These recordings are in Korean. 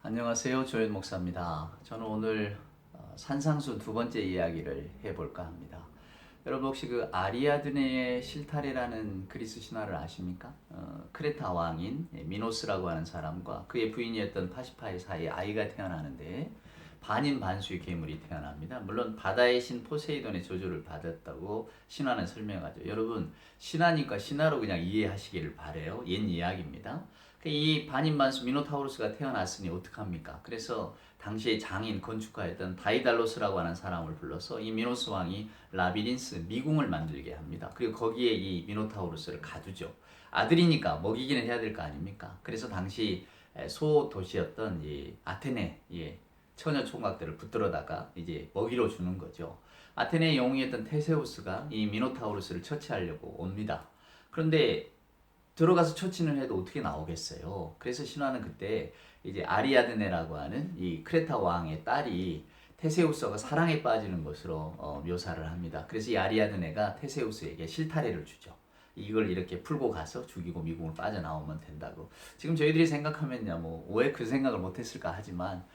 안녕하세요. 조현 목사입니다. 저는 오늘 산상수 두 번째 이야기를 해볼까 합니다. 여러분 혹시 그 아리아드네의 실타래라는 그리스 신화를 아십니까? 크레타 왕인 미노스라고 하는 사람과 그의 부인이었던 파시파의 사이에 아이가 태어나는데 반인반수의 괴물이 태어납니다. 물론 바다의 신 포세이돈의 저주를 받았다고 신화는 설명하죠. 여러분 신화니까 신화로 그냥 이해하시기를 바래요. 옛 이야기입니다. 이 반인반수 미노타우루스가 태어났으니 어떡합니까? 그래서 당시의 장인 건축가였던 다이달로스라고 하는 사람을 불러서 이 미노스 왕이 라비린스 미궁을 만들게 합니다. 그리고 거기에 이 미노타우루스를 가두죠. 아들이니까 먹이기는 해야 될 거 아닙니까? 그래서 당시 소도시였던 이 아테네 처녀 총각들을 붙들어다가 이제 먹이로 주는 거죠. 아테네의 영웅이었던 테세우스가 이 미노타우루스를 처치하려고 옵니다. 그런데 들어가서 처치는 해도 어떻게 나오겠어요. 그래서 신화는 그때 이제 아리아드네라고 하는 이 크레타 왕의 딸이 테세우스가 사랑에 빠지는 것으로 묘사를 합니다. 그래서 이 아리아드네가 테세우스에게 실타래를 주죠. 이걸 이렇게 풀고 가서 죽이고 미궁을 빠져나오면 된다고. 지금 저희들이 생각하면요, 뭐 왜 그 생각을 못했을까 하지만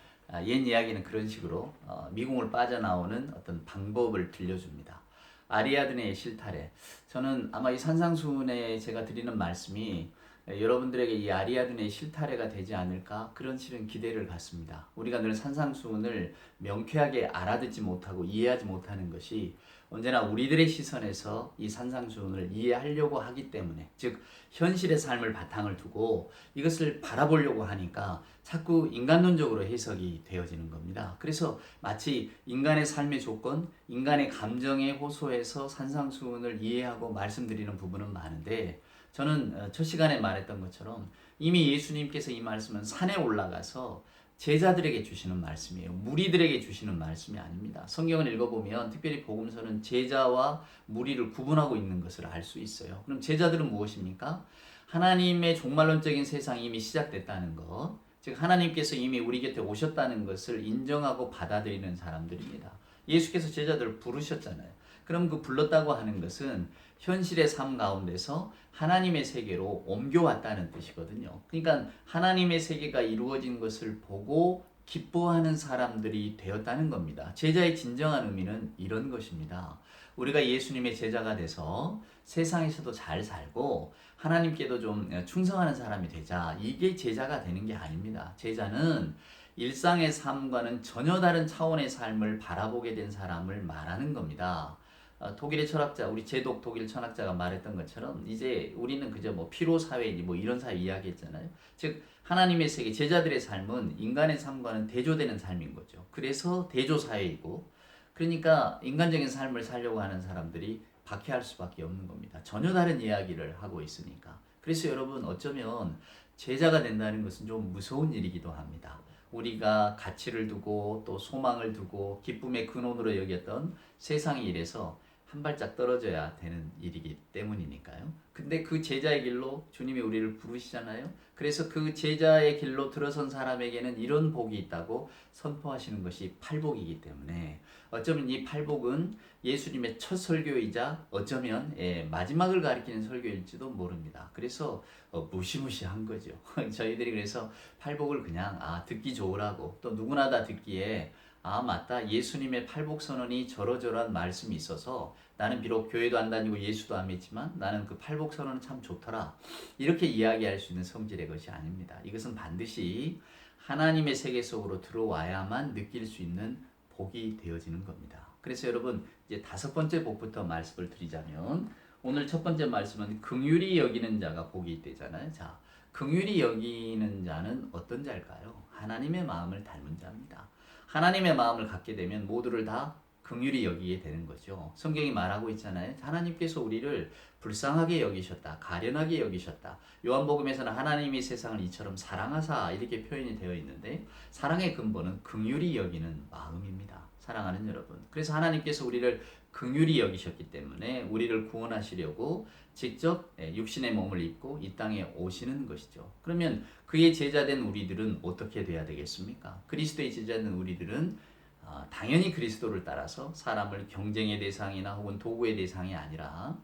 옛 이야기는 그런 식으로 미궁을 빠져나오는 어떤 방법을 들려줍니다. 아리아드네의 실타래. 저는 아마 이 산상수훈에 제가 드리는 말씀이 여러분들에게 이 아리아드네의 실타래가 되지 않을까 그런 실은 기대를 갖습니다. 우리가 늘 산상수훈을 명쾌하게 알아듣지 못하고 이해하지 못하는 것이 언제나 우리들의 시선에서 이 산상수훈을 이해하려고 하기 때문에, 즉 현실의 삶을 바탕을 두고 이것을 바라보려고 하니까 자꾸 인간론적으로 해석이 되어지는 겁니다. 그래서 마치 인간의 삶의 조건, 인간의 감정에 호소해서 산상수훈을 이해하고 말씀드리는 부분은 많은데, 저는 첫 시간에 말했던 것처럼 이미 예수님께서 이 말씀은 산에 올라가서 제자들에게 주시는 말씀이에요. 무리들에게 주시는 말씀이 아닙니다. 성경을 읽어보면 특별히 복음서는 제자와 무리를 구분하고 있는 것을 알 수 있어요. 그럼 제자들은 무엇입니까? 하나님의 종말론적인 세상이 이미 시작됐다는 것, 즉 하나님께서 이미 우리 곁에 오셨다는 것을 인정하고 받아들이는 사람들입니다. 예수께서 제자들을 부르셨잖아요. 그럼 그 불렀다고 하는 것은 현실의 삶 가운데서 하나님의 세계로 옮겨왔다는 뜻이거든요. 그러니까 하나님의 세계가 이루어진 것을 보고 기뻐하는 사람들이 되었다는 겁니다. 제자의 진정한 의미는 이런 것입니다. 우리가 예수님의 제자가 돼서 세상에서도 잘 살고 하나님께도 좀 충성하는 사람이 되자, 이게 제자가 되는 게 아닙니다. 제자는 일상의 삶과는 전혀 다른 차원의 삶을 바라보게 된 사람을 말하는 겁니다. 독일의 철학자, 우리 제독 독일 철학자가 말했던 것처럼 이제 우리는 그저 뭐 피로 사회니 뭐 이런 사회 이야기했잖아요. 즉 하나님의 세계, 제자들의 삶은 인간의 삶과는 대조되는 삶인 거죠. 그래서 대조 사회이고, 그러니까 인간적인 삶을 살려고 하는 사람들이 박해할 수밖에 없는 겁니다. 전혀 다른 이야기를 하고 있으니까. 그래서 여러분 어쩌면 제자가 된다는 것은 좀 무서운 일이기도 합니다. 우리가 가치를 두고 또 소망을 두고 기쁨의 근원으로 여겼던 세상의 일에서 한 발짝 떨어져야 되는 일이기 때문이니까요. 근데 그 제자의 길로 주님이 우리를 부르시잖아요. 그래서 그 제자의 길로 들어선 사람에게는 이런 복이 있다고 선포하시는 것이 팔복이기 때문에, 어쩌면 이 팔복은 예수님의 첫 설교이자 어쩌면 마지막을 가리키는 설교일지도 모릅니다. 그래서 무시무시한 거죠. 저희들이 그래서 팔복을 그냥 듣기 좋으라고, 또 누구나 다 듣기에 맞다, 예수님의 팔복 선언이 저러저러한 말씀이 있어서 나는 비록 교회도 안 다니고 예수도 안 믿지만 나는 그 팔복 선언은 참 좋더라, 이렇게 이야기할 수 있는 성질의 것이 아닙니다. 이것은 반드시 하나님의 세계 속으로 들어와야만 느낄 수 있는 복이 되어지는 겁니다. 그래서 여러분 이제 다섯 번째 복부터 말씀을 드리자면, 오늘 첫 번째 말씀은 긍휼히 여기는 자가 복이 있대잖아요. 자, 긍휼히 여기는 자는 어떤 자일까요? 하나님의 마음을 닮은 자입니다. 하나님의 마음을 갖게 되면 모두를 다 긍휼히 여기게 되는 거죠. 성경이 말하고 있잖아요. 하나님께서 우리를 불쌍하게 여기셨다, 가련하게 여기셨다. 요한복음에서는 하나님이 세상을 이처럼 사랑하사 이렇게 표현이 되어 있는데, 사랑의 근본은 긍휼히 여기는 마음입니다. 사랑하는 여러분, 그래서 하나님께서 우리를 긍휼히 여기셨기 때문에 우리를 구원하시려고 직접 육신의 몸을 입고 이 땅에 오시는 것이죠. 그러면 그의 제자된 우리들은 어떻게 돼야 되겠습니까? 그리스도의 제자된 우리들은 당연히 그리스도를 따라서 사람을 경쟁의 대상이나 혹은 도구의 대상이 아니라,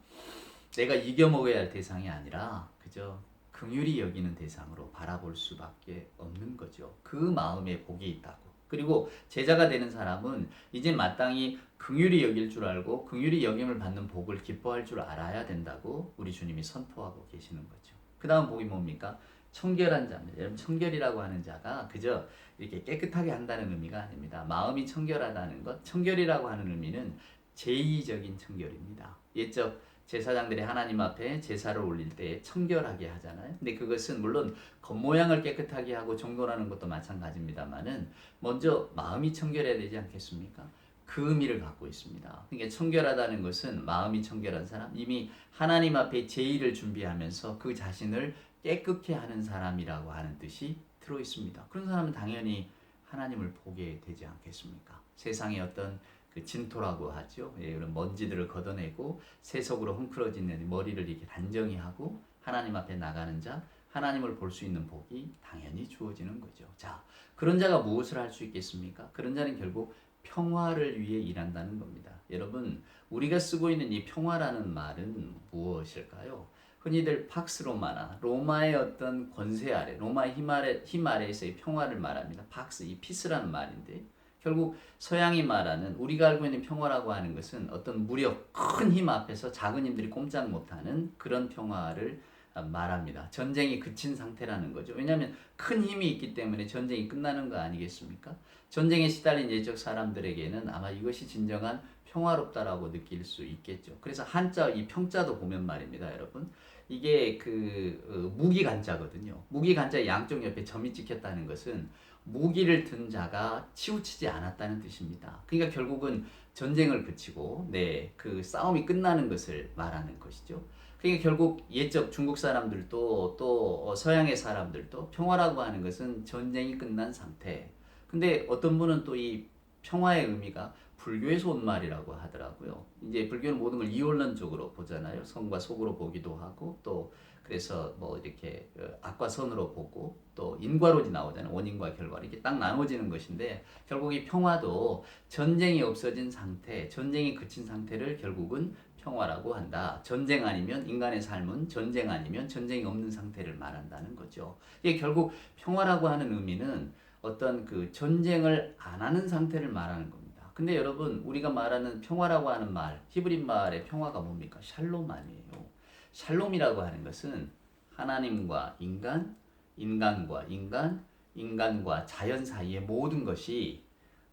내가 이겨먹어야 할 대상이 아니라 그저 긍휼히 여기는 대상으로 바라볼 수밖에 없는 거죠. 그 마음에 복이 있다고. 그리고 제자가 되는 사람은 이제 마땅히 긍휼히 여길 줄 알고 긍휼히 여김을 받는 복을 기뻐할 줄 알아야 된다고 우리 주님이 선포하고 계시는 거죠. 그 다음 복이 뭡니까? 청결한 자입니다. 여러분, 청결이라고 하는 자가 그저 이렇게 깨끗하게 한다는 의미가 아닙니다. 마음이 청결하다는 것, 청결이라고 하는 의미는 제의적인 청결입니다. 옛적 제사장들이 하나님 앞에 제사를 올릴 때 청결하게 하잖아요. 근데 그것은 물론 겉모양을 깨끗하게 하고 정돈하는 것도 마찬가지입니다만은 먼저 마음이 청결해야 되지 않겠습니까? 그 의미를 갖고 있습니다. 그러니까 청결하다는 것은 마음이 청결한 사람, 이미 하나님 앞에 제의를 준비하면서 그 자신을 깨끗게 하는 사람이라고 하는 뜻이 들어 있습니다. 그런 사람은 당연히 하나님을 보게 되지 않겠습니까? 세상의 어떤 그 진토라고 하죠. 예, 그런 먼지들을 걷어내고 세속으로 헝클어진 머리를 이렇게 단정히 하고 하나님 앞에 나가는 자, 하나님을 볼 수 있는 복이 당연히 주어지는 거죠. 자, 그런 자가 무엇을 할 수 있겠습니까? 그런 자는 결국 평화를 위해 일한다는 겁니다. 여러분, 우리가 쓰고 있는 이 평화라는 말은 무엇일까요? 흔히들 팍스 로마나 로마의 어떤 권세 아래, 로마의 힘 아래에서의 평화를 말합니다. 팍스, 이 피스라는 말인데 결국 서양이 말하는 우리가 알고 있는 평화라고 하는 것은 어떤 무력, 큰 힘 앞에서 작은 힘들이 꼼짝 못하는 그런 평화를 말합니다. 전쟁이 그친 상태라는 거죠. 왜냐하면 큰 힘이 있기 때문에 전쟁이 끝나는 거 아니겠습니까? 전쟁에 시달린 예적 사람들에게는 아마 이것이 진정한 평화롭다라고 느낄 수 있겠죠. 그래서 한자 이 평자도 보면 말입니다, 여러분. 이게 그 무기간자거든요. 무기간자의 양쪽 옆에 점이 찍혔다는 것은 무기를 든 자가 치우치지 않았다는 뜻입니다. 그러니까 결국은 전쟁을 그치고 그 싸움이 끝나는 것을 말하는 것이죠. 그러니까 결국 옛적 중국 사람들도 또 서양의 사람들도 평화라고 하는 것은 전쟁이 끝난 상태. 근데 어떤 분은 또 이 평화의 의미가 불교에서 온 말이라고 하더라고요. 이제 불교는 모든 걸 이원론적으로 보잖아요. 성과 속으로 보기도 하고 또 그래서 뭐 이렇게 악과 선으로 보고 또 인과론이 나오잖아요. 원인과 결과 이렇게 딱 나눠지는 것인데 결국 이 평화도 전쟁이 없어진 상태, 전쟁이 그친 상태를 결국은 평화라고 한다. 전쟁 아니면 인간의 삶은 전쟁 아니면 전쟁이 없는 상태를 말한다는 거죠. 이게 결국 평화라고 하는 의미는 어떤 그 전쟁을 안 하는 상태를 말하는 겁니다. 근데 여러분 우리가 말하는 평화라고 하는 말, 히브리 말의 평화가 뭡니까? 샬롬 아니에요. 샬롬이라고 하는 것은 하나님과 인간, 인간과 인간, 인간과 자연 사이의 모든 것이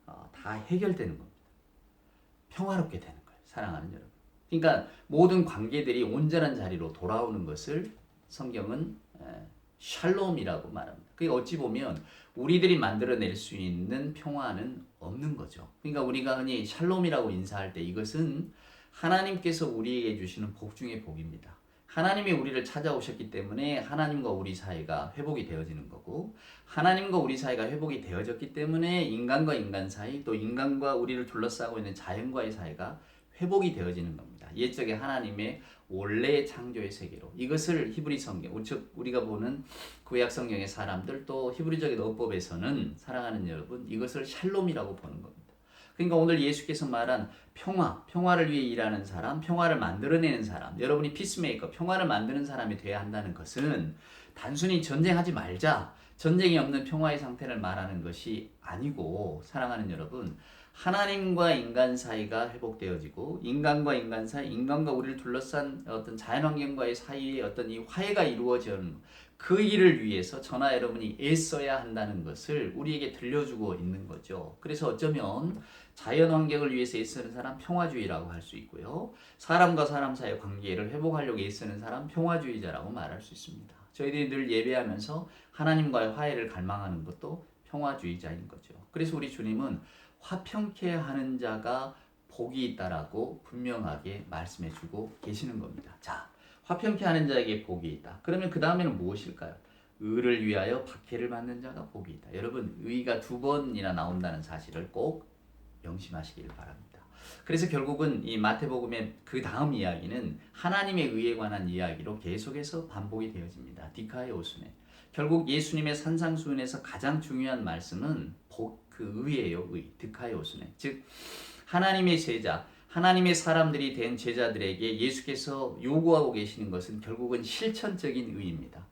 다 해결되는 겁니다. 평화롭게 되는 거예요. 사랑하는 여러분. 그러니까 모든 관계들이 온전한 자리로 돌아오는 것을 성경은 샬롬이라고 말합니다. 그게 어찌 보면 우리들이 만들어낼 수 있는 평화는 없는 거죠. 그러니까 우리가 흔히 샬롬이라고 인사할 때 이것은 하나님께서 우리에게 주시는 복 중의 복입니다. 하나님이 우리를 찾아오셨기 때문에 하나님과 우리 사이가 회복이 되어지는 거고 하나님과 우리 사이가 회복이 되어졌기 때문에 인간과 인간 사이 또 인간과 우리를 둘러싸고 있는 자연과의 사이가 회복이 되어지는 겁니다. 옛적에 하나님의 원래의 창조의 세계로 이것을 히브리 성경, 즉 우리가 보는 구약 성경의 사람들 또 히브리적인 어법에서는 사랑하는 여러분 이것을 샬롬이라고 보는 겁니다. 그러니까 오늘 예수께서 말한 평화를 위해 일하는 사람, 평화를 만들어내는 사람, 여러분이 피스메이커, 평화를 만드는 사람이 돼야 한다는 것은 단순히 전쟁하지 말자, 전쟁이 없는 평화의 상태를 말하는 것이 아니고 사랑하는 여러분 하나님과 인간 사이가 회복되어지고 인간과 인간 사이, 인간과 우리를 둘러싼 어떤 자연환경과의 사이에 어떤 이 화해가 이루어지는 그 일을 위해서 저나 여러분이 애써야 한다는 것을 우리에게 들려주고 있는 거죠. 그래서 어쩌면 자연환경을 위해서 애쓰는 사람 평화주의라고 할 수 있고요. 사람과 사람 사이의 관계를 회복하려고 애쓰는 사람 평화주의자라고 말할 수 있습니다. 저희들이 늘 예배하면서 하나님과의 화해를 갈망하는 것도 평화주의자인 거죠. 그래서 우리 주님은 화평케 하는 자가 복이 있다라고 분명하게 말씀해 주고 계시는 겁니다. 자, 화평케 하는 자에게 복이 있다. 그러면 그 다음에는 무엇일까요? 의를 위하여 박해를 받는 자가 복이 있다. 여러분, 의가 2번이나 나온다는 사실을 꼭 명심하시길 바랍니다. 그래서 결국은 이 마태복음의 그 다음 이야기는 하나님의 의에 관한 이야기로 계속해서 반복이 되어집니다. 디카이오스네. 결국 예수님의 산상수훈에서 가장 중요한 말씀은 그 의예요. 의. 디카이오스네. 즉 하나님의 제자, 하나님의 사람들이 된 제자들에게 예수께서 요구하고 계시는 것은 결국은 실천적인 의입니다.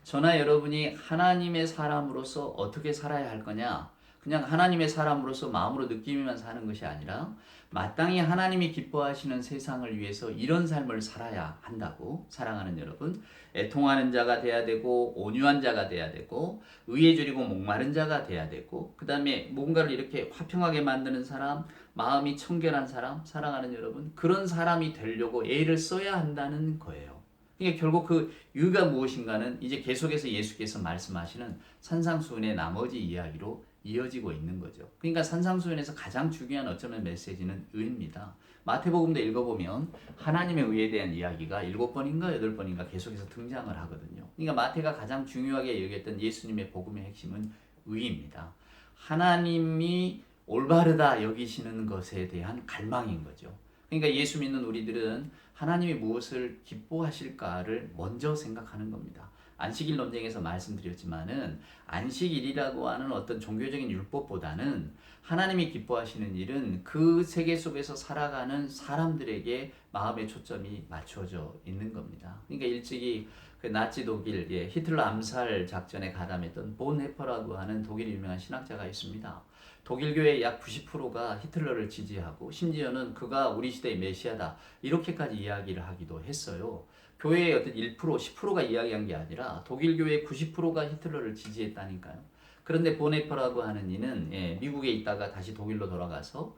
저나 여러분이 하나님의 사람으로서 어떻게 살아야 할 거냐? 그냥 하나님의 사람으로서 마음으로 느끼면 사는 것이 아니라 마땅히 하나님이 기뻐하시는 세상을 위해서 이런 삶을 살아야 한다고. 사랑하는 여러분, 애통하는 자가 돼야 되고 온유한 자가 돼야 되고 의에 줄이고 목마른 자가 돼야 되고, 그 다음에 뭔가를 이렇게 화평하게 만드는 사람, 마음이 청결한 사람, 사랑하는 여러분, 그런 사람이 되려고 애를 써야 한다는 거예요. 그러니까 결국 그 이유가 무엇인가는 이제 계속해서 예수께서 말씀하시는 산상수훈의 나머지 이야기로 이어지고 있는 거죠. 그러니까 산상수훈에서 가장 중요한 어쩌면 메시지는 의입니다. 마태복음도 읽어보면 하나님의 의에 대한 이야기가 7번인가 8번인가 계속해서 등장을 하거든요. 그러니까 마태가 가장 중요하게 여겼던 예수님의 복음의 핵심은 의입니다. 하나님이 올바르다 여기시는 것에 대한 갈망인 거죠. 그러니까 예수 믿는 우리들은 하나님이 무엇을 기뻐하실까를 먼저 생각하는 겁니다. 안식일 논쟁에서 말씀드렸지만은 안식일이라고 하는 어떤 종교적인 율법보다는 하나님이 기뻐하시는 일은 그 세계 속에서 살아가는 사람들에게 마음의 초점이 맞춰져 있는 겁니다. 그러니까 일찍이 그 나치 독일 히틀러 암살 작전에 가담했던 본헤퍼라고 하는 독일 유명한 신학자가 있습니다. 독일 교회의 약 90%가 히틀러를 지지하고 심지어는 그가 우리 시대의 메시아다 이렇게까지 이야기를 하기도 했어요. 교회의 어떤 1%, 10%가 이야기한 게 아니라 독일 교회의 90%가 히틀러를 지지했다니까요. 그런데 보네퍼라고 하는 이는 미국에 있다가 다시 독일로 돌아가서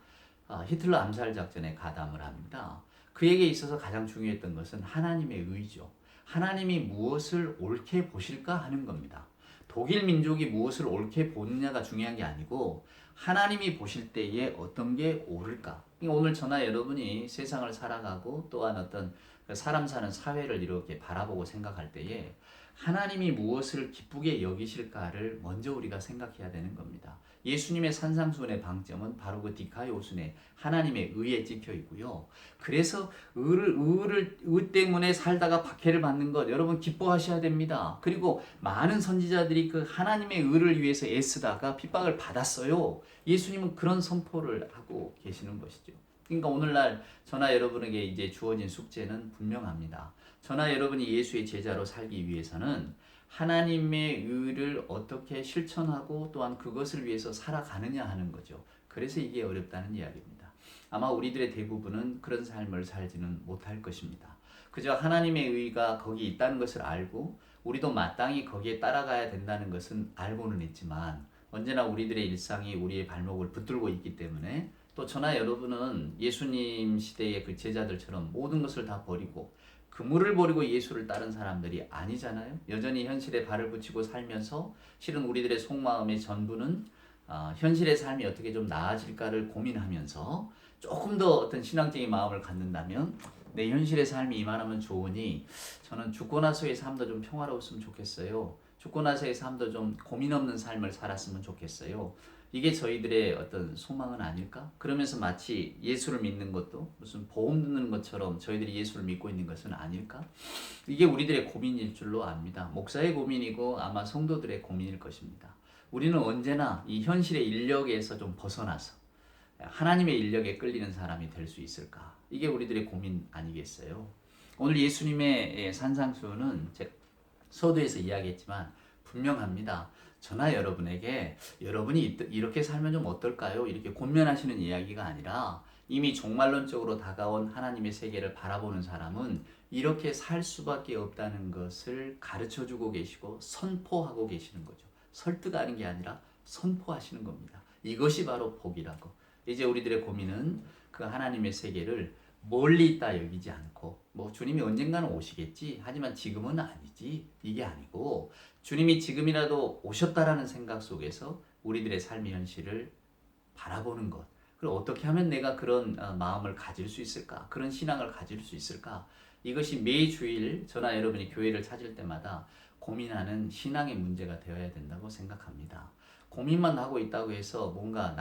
히틀러 암살 작전에 가담을 합니다. 그에게 있어서 가장 중요했던 것은 하나님의 의죠. 하나님이 무엇을 옳게 보실까 하는 겁니다. 독일 민족이 무엇을 옳게 보느냐가 중요한 게 아니고 하나님이 보실 때에 어떤 게 옳을까. 그러니까 오늘 저나 여러분이 세상을 살아가고 또한 어떤 사람 사는 사회를 이렇게 바라보고 생각할 때에 하나님이 무엇을 기쁘게 여기실까를 먼저 우리가 생각해야 되는 겁니다. 예수님의 산상수훈의 방점은 바로 그 디카이오순의 하나님의 의에 찍혀 있고요. 그래서 의 때문에 살다가 박해를 받는 것 여러분 기뻐하셔야 됩니다. 그리고 많은 선지자들이 그 하나님의 의를 위해서 애쓰다가 핍박을 받았어요. 예수님은 그런 선포를 하고 계시는 것이죠. 그러니까 오늘날 저나 여러분에게 이제 주어진 숙제는 분명합니다. 저나 여러분이 예수의 제자로 살기 위해서는 하나님의 의를 어떻게 실천하고 또한 그것을 위해서 살아가느냐 하는 거죠. 그래서 이게 어렵다는 이야기입니다. 아마 우리들의 대부분은 그런 삶을 살지는 못할 것입니다. 그저 하나님의 의가 거기 있다는 것을 알고 우리도 마땅히 거기에 따라가야 된다는 것은 알고는 있지만 언제나 우리들의 일상이 우리의 발목을 붙들고 있기 때문에 또 저나 여러분은 예수님 시대의 그 제자들처럼 모든 것을 다 버리고 그물을 버리고 예수를 따른 사람들이 아니잖아요. 여전히 현실에 발을 붙이고 살면서 실은 우리들의 속마음의 전부는 현실의 삶이 어떻게 좀 나아질까를 고민하면서 조금 더 어떤 신앙적인 마음을 갖는다면 내 현실의 삶이 이만하면 좋으니 저는 죽고 나서의 삶도 좀 평화로웠으면 좋겠어요. 죽고 나서의 삶도 좀 고민 없는 삶을 살았으면 좋겠어요. 이게 저희들의 어떤 소망은 아닐까? 그러면서 마치 예수를 믿는 것도 무슨 보험 듣는 것처럼 저희들이 예수를 믿고 있는 것은 아닐까? 이게 우리들의 고민일 줄로 압니다. 목사의 고민이고 아마 성도들의 고민일 것입니다. 우리는 언제나 이 현실의 인력에서 좀 벗어나서 하나님의 인력에 끌리는 사람이 될 수 있을까? 이게 우리들의 고민 아니겠어요? 오늘 예수님의 산상수훈은 제가 서두에서 이야기했지만 분명합니다. 저나 여러분에게 여러분이 이렇게 살면 좀 어떨까요? 이렇게 권면하시는 이야기가 아니라 이미 종말론적으로 다가온 하나님의 세계를 바라보는 사람은 이렇게 살 수밖에 없다는 것을 가르쳐주고 계시고 선포하고 계시는 거죠. 설득하는 게 아니라 선포하시는 겁니다. 이것이 바로 복이라고. 이제 우리들의 고민은 그 하나님의 세계를 멀리 있다 여기지 않고 뭐 주님이 언젠가는 오시겠지 하지만 지금은 아니지 이게 아니고 주님이 지금이라도 오셨다라는 생각 속에서 우리들의 삶의 현실을 바라보는 것. 그리고 어떻게 하면 내가 그런 마음을 가질 수 있을까? 그런 신앙을 가질 수 있을까? 이것이 매주일 저나 여러분이 교회를 찾을 때마다 고민하는 신앙의 문제가 되어야 된다고 생각합니다. 고민만 하고 있다고 해서 뭔가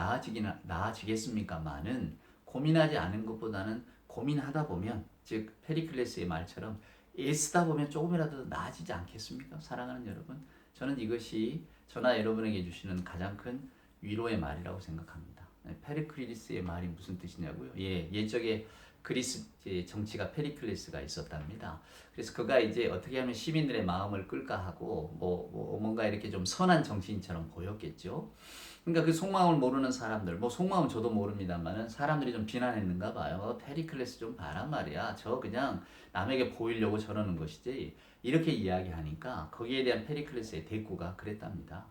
나아지겠습니까만은 고민하지 않은 것보다는 고민하다 보면 즉 페리클레스의 말처럼 애쓰다 보면 조금이라도 나아지지 않겠습니까? 사랑하는 여러분, 저는 이것이 저나 여러분에게 주시는 가장 큰 위로의 말이라고 생각합니다. 페리클레스의 말이 무슨 뜻이냐고요? 옛적에 그리스 이제 정치가 페리클레스가 있었답니다. 그래서 그가 이제 어떻게 하면 시민들의 마음을 끌까 하고 뭔가 이렇게 좀 선한 정치인처럼 보였겠죠. 그러니까 그 속마음을 모르는 사람들, 뭐 속마음 저도 모릅니다만은 사람들이 좀 비난했는가 봐요. 페리클레스 좀 봐란 말이야. 저 그냥 남에게 보이려고 저러는 것이지. 이렇게 이야기하니까 거기에 대한 페리클레스의 대꾸가 그랬답니다.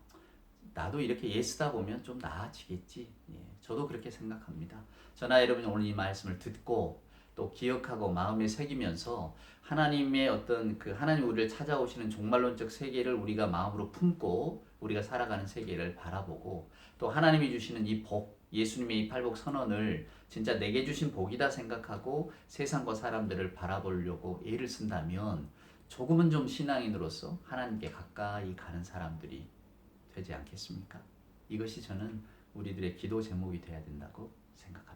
나도 이렇게 예쓰다 보면 좀 나아지겠지. 예, 저도 그렇게 생각합니다. 저나 여러분이 오늘 이 말씀을 듣고 또 기억하고 마음에 새기면서 하나님의 어떤 그 하나님 우리를 찾아오시는 종말론적 세계를 우리가 마음으로 품고 우리가 살아가는 세계를 바라보고 또 하나님이 주시는 이 복, 예수님의 이 팔복 선언을 진짜 내게 주신 복이다 생각하고 세상과 사람들을 바라보려고 애를 쓴다면 조금은 좀 신앙인으로서 하나님께 가까이 가는 사람들이 되지 않겠습니까? 이것이 저는 우리들의 기도 제목이 되어야 된다고 생각합니다.